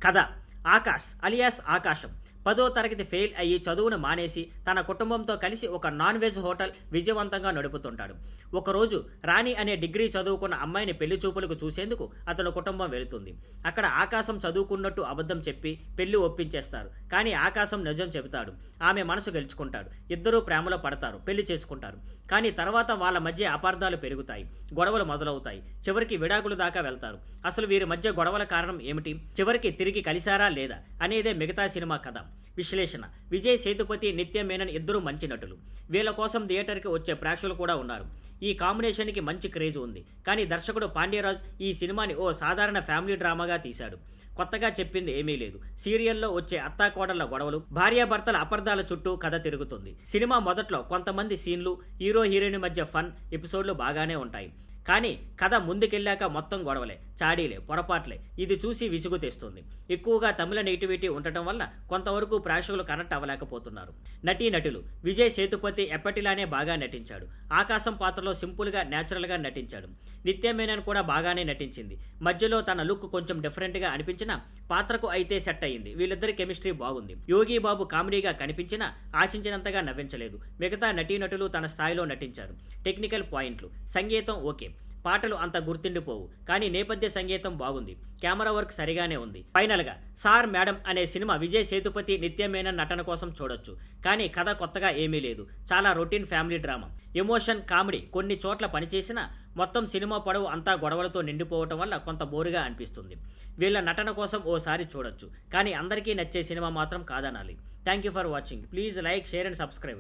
కథ ఆకాష్ అలియాస్ ఆకాశం 10వ తరగతి ఫెయిల్ అయ్యి చదువును మానేసి తన కుటుంబంతో కలిసి ఒక నాన్ వెజ్ హోటల్ విజయవంతంగా నడుపుతుంటాడు. ఒకరోజు రాణి అనే డిగ్రీ చదువుకున్న అమ్మాయిని పెళ్లి చూపులకు చూసేందుకు అతని కుటుంబం వెళుతుంది. అక్కడ ఆకాశం చదువుకున్నట్టు అబద్ధం చెప్పి పెళ్లి ఒప్పించేస్తారు. కానీ ఆకాశం నిజం చెబుతాడు. ఆమె మనసు గెలుచుకుంటాడు. ఇద్దరూ ప్రేమలో పడతారు, పెళ్లి చేసుకుంటారు. కానీ తర్వాత వాళ్ళ మధ్య అపార్థాలు పెరుగుతాయి, గొడవలు మొదలవుతాయి. చివరికి విడాకులు దాకా వెళ్తారు. అసలు వీరి మధ్య గొడవల కారణం ఏమిటి, చివరికి తిరిగి కలిశారా లేదా అనేదే మిగతా సినిమా కథ. విశ్లేషణ: విజయ్ సేతుపతి, నిత్య మేనన్ ఇద్దరు మంచి నటులు. వీళ్ళ కోసం థియేటర్కి వచ్చే ప్రేక్షకులు కూడా ఉన్నారు. ఈ కాంబినేషన్కి మంచి క్రేజ్ ఉంది. కానీ దర్శకుడు పాండ్యరాజ్ ఈ సినిమాని ఓ సాధారణ ఫ్యామిలీ డ్రామాగా తీశాడు. కొత్తగా చెప్పింది ఏమీ లేదు. సీరియల్లో వచ్చే అత్తాకోడళ్ల గొడవలు, భార్యాభర్తల అపార్థాల చుట్టూ కథ తిరుగుతుంది. సినిమా మొదట్లో కొంతమంది సీన్లు, హీరో హీరోయిన్ మధ్య ఫన్ ఎపిసోడ్లు బాగానే ఉంటాయి. కానీ కథ ముందుకెళ్ళాక మొత్తం గొడవలే, చాడీలే, పొరపాట్లే. ఇది చూసి విసుగు తెస్తుంది. ఎక్కువగా తమిళ నెగిటివిటీ ఉండటం వల్ల కొంతవరకు ప్రేక్షకులు కనెక్ట్ అవ్వలేకపోతున్నారు. నటులు: విజయ్ సేతుపతి ఎప్పటిలానే బాగా నటించాడు. ఆకాశం పాత్రలో సింపుల్గా, న్యాచురల్గా నటించాడు. నిత్య మేనన్ కూడా బాగానే నటించింది. మధ్యలో తన లుక్ కొంచెం డిఫరెంట్గా అనిపించినా పాత్రకు అయితే సెట్ అయ్యింది. వీళ్ళిద్దరి కెమిస్ట్రీ బాగుంది. యోగి బాబు కామెడీగా కనిపించినా ఆశించినంతగా నవ్వించలేదు. మిగతా నటులు తన స్థాయిలో నటించారు. టెక్నికల్ పాయింట్లు: సంగీతం ఓకే, పాటలు అంత గుర్తుండిపోవు. కానీ నేపథ్య సంగీతం బాగుంది. కెమెరా వర్క్ సరిగానే ఉంది. ఫైనల్గా సార్ మేడం అనే సినిమా విజయ్ సేతుపతి, నిత్య మేనన్ నటన కోసం చూడొచ్చు. కానీ కథ కొత్తగా ఏమీ లేదు. చాలా routine family drama. Emotion, comedy కొన్ని చోట్ల పనిచేసినా మొత్తం సినిమా పొడవు అంతా గొడవలతో నిండిపోవటం వల్ల కొంత బోరుగా అనిపిస్తుంది. వీళ్ళ నటన కోసం ఓసారి చూడొచ్చు. కానీ అందరికీ నచ్చే సినిమా మాత్రం కాదనాలి. Thank you for watching. Please like, share and subscribe.